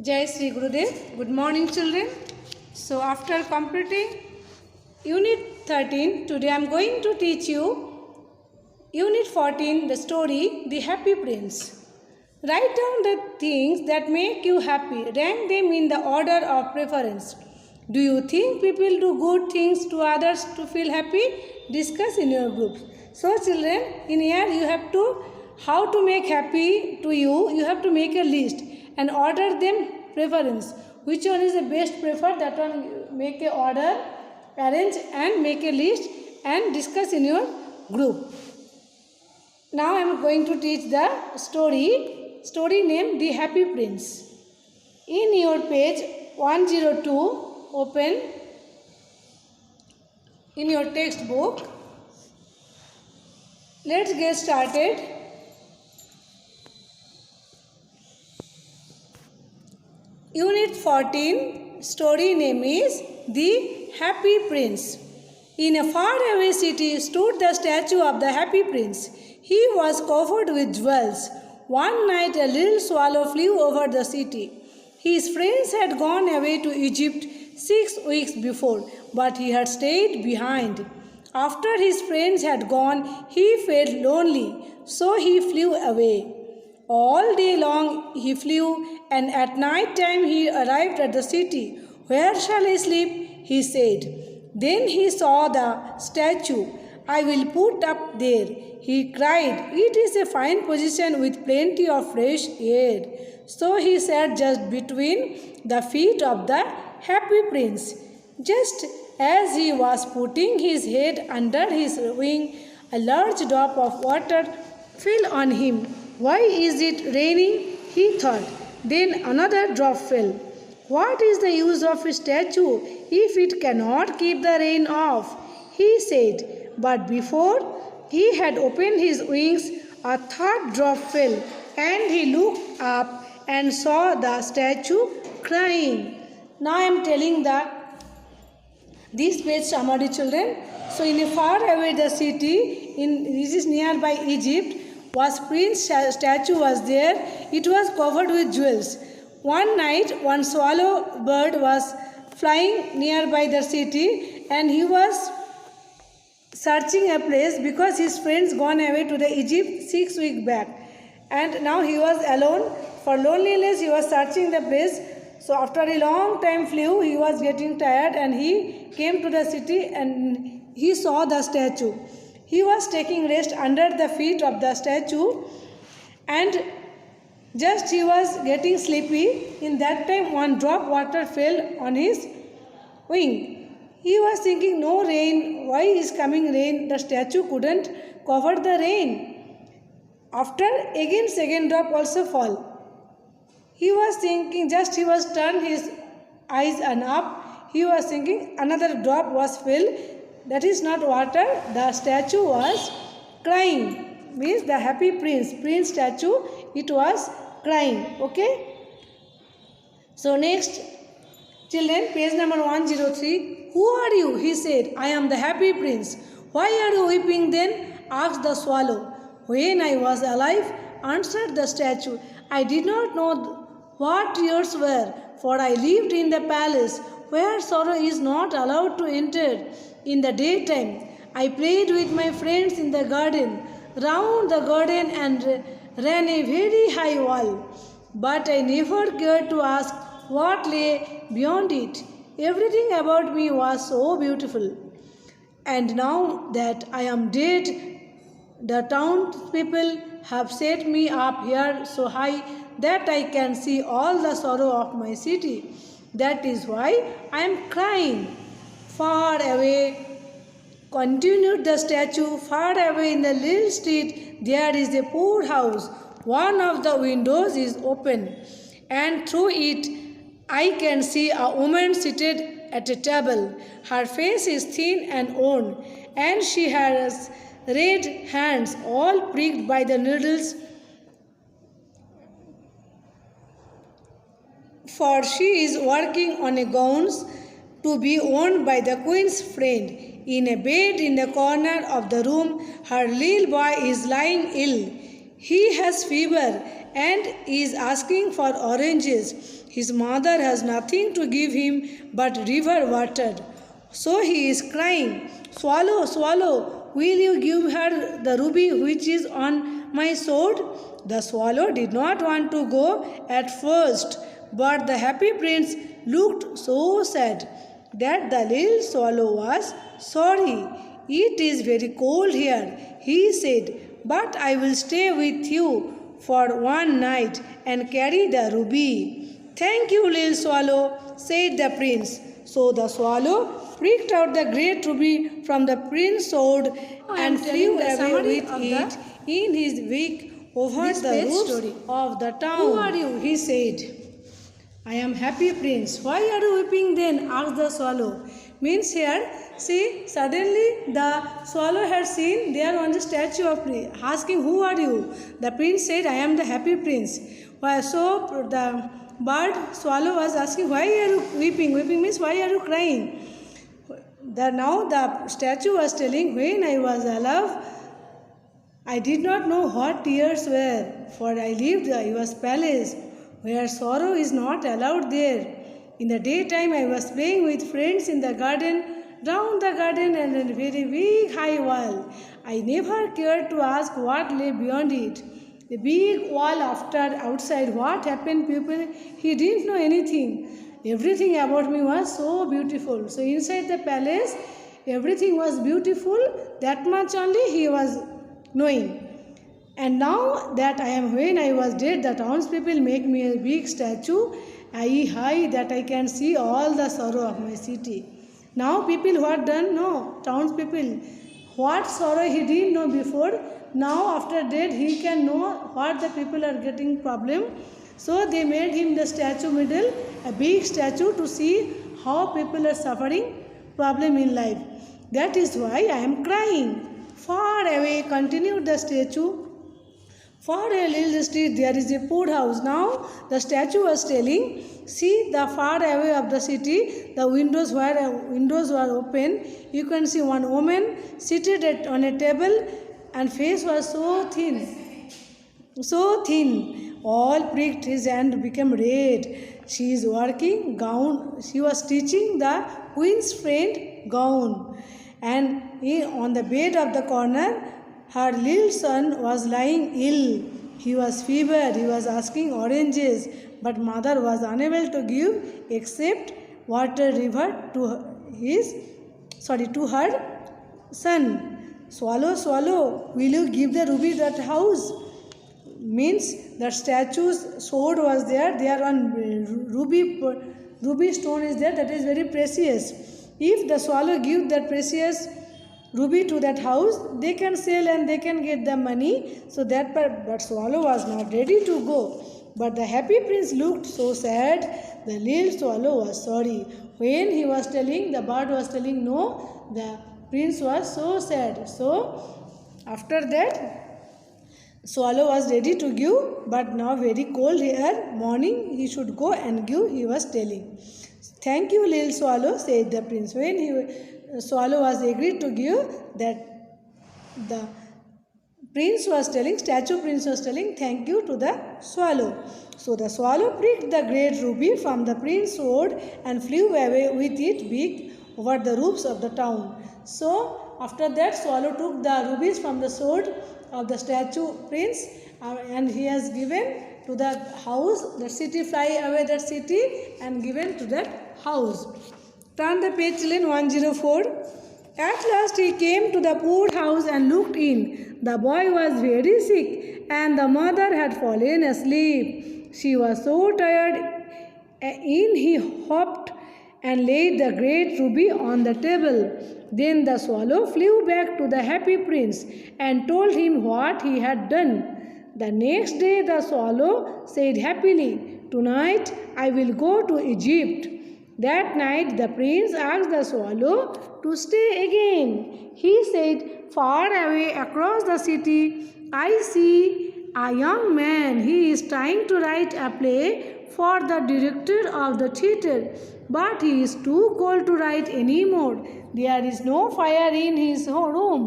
Jai Sri Gurudev. Good morning, children. So, after completing Unit 13, today I am going to teach you Unit 14, the story The Happy Prince. Write down the things that make you happy. Rank them in the order of preference. Do you think people do good things to others to feel happy? Discuss in your groups. So, children, in here you have to how to make happy to you. You have to make a list and order them preference. Which one is the best preferred? That one make a order, arrange and make a list and discuss in your group. Now I am going to teach the story name The Happy Prince. In your page 102, open in your textbook. Let's get started. Unit 14, story name is The Happy Prince. In a faraway city stood the statue of the Happy Prince. He was covered with jewels. One night a little swallow flew over the city. His friends had gone away to Egypt 6 weeks before, but he had stayed behind. After his friends had gone, he felt lonely, so he flew away. All day long he flew, and at night time he arrived at the city. Where shall I sleep? He said. Then he saw the statue. I will put up there. He cried. It is a fine position with plenty of fresh air. So he sat just between the feet of the Happy Prince. Just as he was putting his head under his wing, a large drop of water fell on him. Why is it raining? He thought. Then another drop fell. What is the use of a statue if it cannot keep the rain off? He said. But before he had opened his wings, a third drop fell, and he looked up and saw the statue crying. Now I am telling this page summary, children. So in a far away the city, this is nearby Egypt, was prince statue was there. It was covered with jewels. One night one swallow bird was flying nearby the city, and he was searching a place because his friends gone away to the Egypt 6 weeks back, and now he was alone. For loneliness he was searching the place. So after a long time flew, he was getting tired, and he came to the city and he saw the statue. He was taking rest under the feet of the statue, and just he was getting sleepy. In that time one drop water fell on his wing. He was thinking, no rain, why is coming rain? The statue couldn't cover the rain. After again second drop also fall. He was thinking, just he was turned his eyes and up, he was thinking another drop was fell. That is not water, the statue was crying. Means the Happy Prince statue, it was crying. Okay. So next, children, page number 103. Who are you? He said. I am the Happy Prince. Why are you weeping then? Asked the swallow. When I was alive, answered the statue, I did not know what tears were, for I lived in the palace where sorrow is not allowed to enter. In the daytime, I played with my friends in the garden, round the garden, and ran a very high wall. But I never cared to ask what lay beyond it. Everything about me was so beautiful. And now that I am dead, the townspeople have set me up here so high that I can see all the sorrow of my city. That is why I am crying. Far away, continued the statue, far away in the little street, there is a poor house. One of the windows is open, and through it I can see a woman seated at a table. Her face is thin and worn, and she has red hands all pricked by the needles, for she is working on a gowns to be worn by the queen's friend. In a bed in the corner of the room, her little boy is lying ill. He has fever and is asking for oranges. His mother has nothing to give him but river water. So he is crying, "Swallow, swallow, will you give her the ruby which is on my sword?" The swallow did not want to go at first, but the happy prince looked so sad that the little swallow was sorry. "It is very cold here," he said, "but I will stay with you for one night and carry the ruby." "Thank you, little swallow," said the prince. So the swallow pricked out the great ruby from the prince's sword and flew away with it in his beak over the roofs of the town. "Who are you?" he said. "I am happy prince." "Why are you weeping then?" asked the swallow. Means here, see, suddenly the swallow had seen there on the statue of prince, asking, "Who are you?" The prince said, "I am the happy prince." So the bird swallow was asking, "Why are you weeping?" Weeping means, "Why are you crying?" Now the statue was telling, "When I was alive, I did not know what tears were, for I lived in your palace, where sorrow is not allowed there. In the daytime I was playing with friends in the garden, down the garden and a very big high wall. I never cared to ask what lay beyond it. The big wall outside, what happened people, he didn't know anything. Everything about me was so beautiful." So inside the palace, everything was beautiful, that much only he was knowing. "And now that I am, when I was dead, the townspeople make me a big statue, high, that I can see all the sorrow of my city." Now people what done? No, townspeople, what sorrow he didn't know before, now after death he can know what the people are getting problem. So they made him the statue middle, a big statue, to see how people are suffering problem in life. "That is why I am crying." Far away, continued the statue, far a little street, there is a poor house. Now the statue was telling, "See, the far away of the city, the windows were open. You can see one woman seated on a table, and face was so thin, all pricked. His hand became red. She is working gown. She was stitching the queen's friend gown, and on the bed of the corner, her little son was lying ill. He was fever. He was asking oranges, but mother was unable to give except water river to her son. "Swallow, swallow, will you give the ruby that house?" Means the statue's sword was there. There on ruby stone is there. That is very precious. If the swallow give that precious ruby to that house, they can sell and they can get the money. So but swallow was not ready to go. But the happy prince looked so sad. The little swallow was sorry. When he was telling, the bird was telling no, the prince was so sad. So after that, swallow was ready to give, but now very cold here, morning he should go and give, he was telling. "Thank you, little swallow," said the prince. When swallow was agreed to give, that the statue prince was telling thank you to the swallow. So the swallow pricked the great ruby from the prince's sword and flew away with it beak over the roofs of the town. So after that, swallow took the rubies from the sword of the statue prince, and he has given to that house, the city, fly away that city and given to that house. Turn the page, children, 104. At last he came to the poor house and looked in. The boy was very sick and the mother had fallen asleep. She was so tired. In he hopped and laid the great ruby on the table. Then the swallow flew back to the happy prince and told him what he had done. The next day the swallow said happily, "Tonight I will go to Egypt." That night the prince asked the swallow to stay again. He said, "Far away across the city, I see a young man. He is trying to write a play for the director of the theater, but he is too cold to write any more. There is no fire in his room.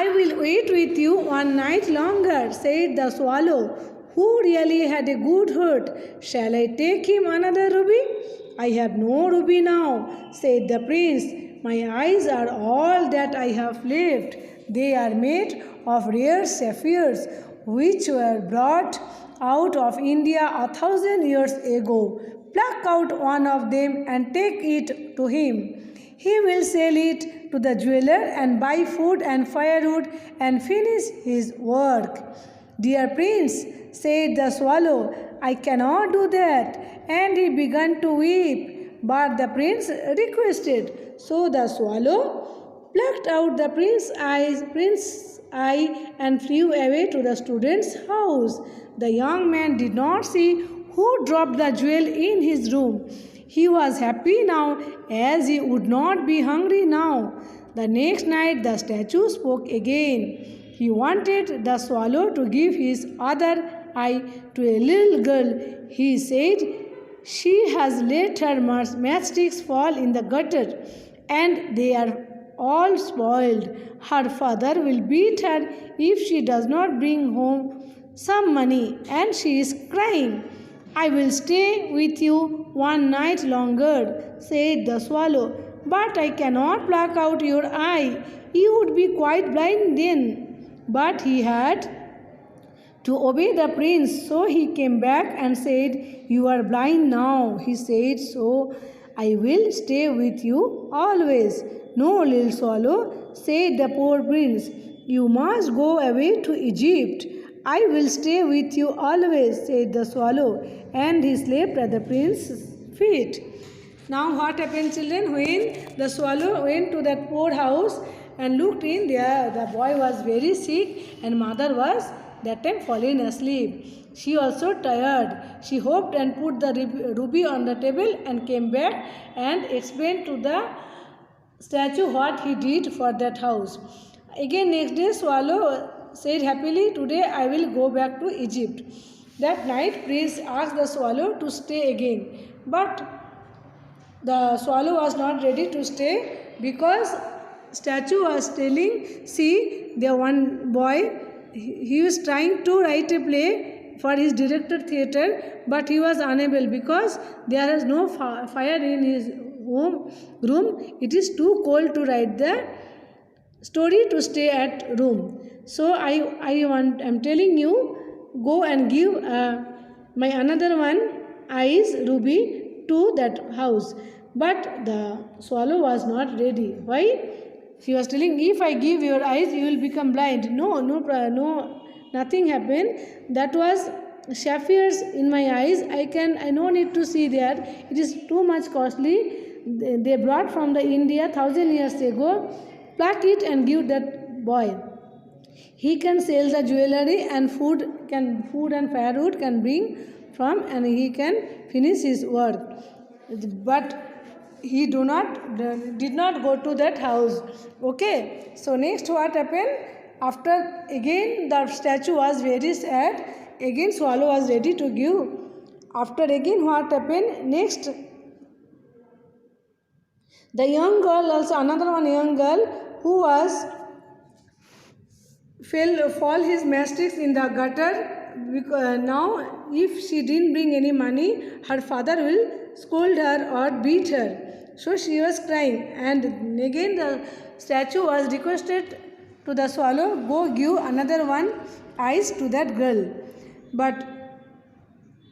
I will wait with you one night longer," said the swallow. who really had a good heart. Shall I take him another ruby? I have no ruby now, said the prince. My eyes are all that I have left. They are made of rare sapphires, which were brought out of India 1,000 years ago. Pluck out one of them and take it to him. He will sell it to the jeweler and buy food and firewood and finish his work. Dear prince, said the swallow, I cannot do that. And he began to weep. But the prince requested. So the swallow plucked out the prince's eye and flew away to the student's house. The young man did not see who dropped the jewel in his room. He was happy now, as he would not be hungry now. The next night the statue spoke again. He wanted the swallow to give his other eye to a little girl. He said, she has let her matchsticks fall in the gutter, and they are all spoiled. Her father will beat her if she does not bring home some money, and she is crying. I will stay with you one night longer, said the swallow, but I cannot pluck out your eye. You would be quite blind then. But he had to obey the prince, so he came back and said, you are blind now. He said, so I will stay with you always. No, little swallow, said the poor prince, you must go away to Egypt. I will stay with you always, said the swallow, and he slept at the prince's feet. Now what happened, children? When the swallow went to that poor house and looked in there, the boy was very sick and mother was that time fallen asleep. She also tired. She hoped and put the ruby on the table and came back and explained to the statue what he did for that house. Again next day swallow said happily, today I will go back to Egypt. That night prince asked the swallow to stay again. But the swallow was not ready to stay because statue was telling, see, the one boy, he was trying to write a play for his director theatre, but he was unable because there is no fire in his room. It is too cold to write the story to stay at room. So I'm telling you, go and give my another one eyes ruby to that house. But the swallow was not ready. Why? She was telling, if I give your eyes, you will become blind. No, nothing happened. That was sapphires in my eyes. I no need to see there. It is too much costly. They brought from the India 1,000 years ago. Pluck it and give that boy. He can sell the jewelry and food and firewood can bring from, and he can finish his work. But he did not go to that house. Okay. So next what happened? After again the statue was very sad. Again swallow was ready to give. After again what happened? Next the young girl, also another one young girl who was fall his matchsticks in the gutter. Because now if she didn't bring any money, her father will scold her or beat her. So she was crying, and again the statue was requested to the swallow, go give another one eyes to that girl. But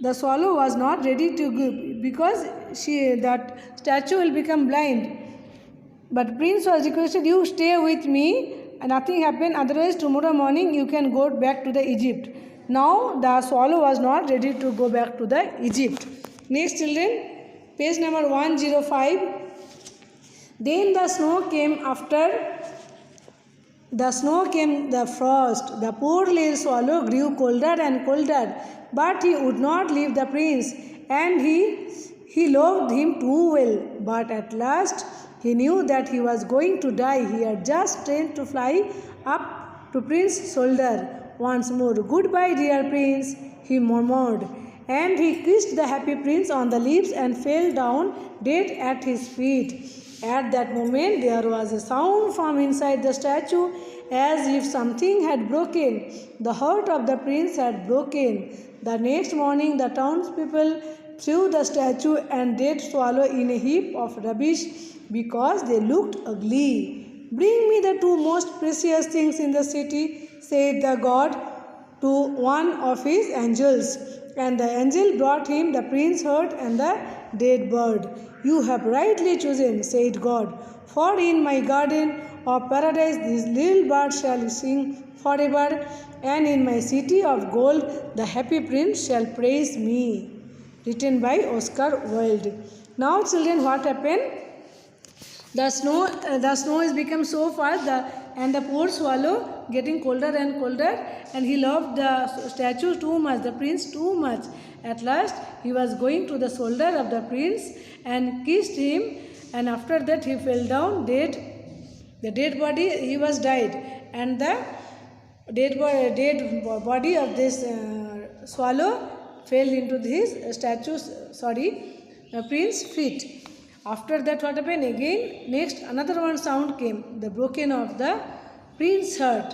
the swallow was not ready to give because that statue will become blind. But prince was requested, you stay with me, and nothing happened, otherwise tomorrow morning you can go back to the Egypt. Now the swallow was not ready to go back to the Egypt. Next children, page number 105. Then the snow came after the snow came the frost. The poor little swallow grew colder and colder, but he would not leave the prince, and he loved him too well. But at last he knew that he was going to die. He had just strength to fly up to Prince's shoulder. Once more, goodbye, dear prince, he murmured, and he kissed the happy prince on the lips and fell down dead at his feet. At that moment there was a sound from inside the statue, as if something had broken. The heart of the prince had broken. The next morning, the townspeople threw the statue and dead swallow in a heap of rubbish because they looked ugly. Bring me the two most precious things in the city, said the god to one of his angels. And the angel brought him the prince's heart and the dead bird. You have rightly chosen, said God, for in my garden of paradise this little bird shall sing forever, and in my city of gold the happy prince shall praise me. Written by Oscar Wilde. Now, children, what happened? The snow has become so fast, and the poor swallow getting colder and colder, and he loved the statue too much, the prince too much. At last, he was going to the shoulder of the prince and kissed him, and after that he fell down dead. The dead body, he was died, and the dead body of this swallow fell into his prince's feet. After that, what happened again? Next, another one sound came, the broken of the prince's heart.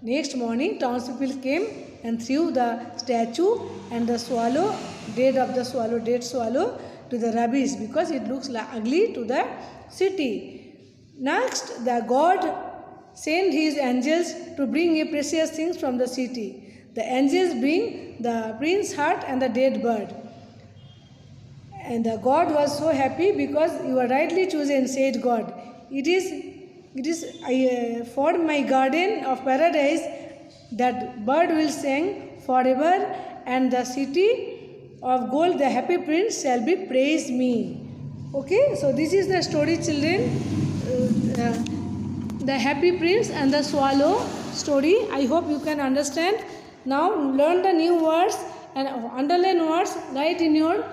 Next morning, townspeople came and threw the statue and the swallow, dead swallow, to the rubbish because it looks ugly to the city. Next, the god sent his angels to bring a precious things from the city. The angels bring the prince's heart and the dead bird. And the god was so happy because you are rightly chosen, said God. It is for my garden of paradise that bird will sing forever, and the city of gold, the happy prince shall be praise me. Okay, so this is the story, children. The happy prince and the swallow story. I hope you can understand. Now learn the new words and underline words, write in your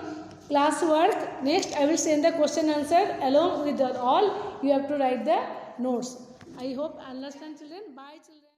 class work. Next, I will send the question answer along with all. You have to write the notes. I hope understand, children. Bye, children.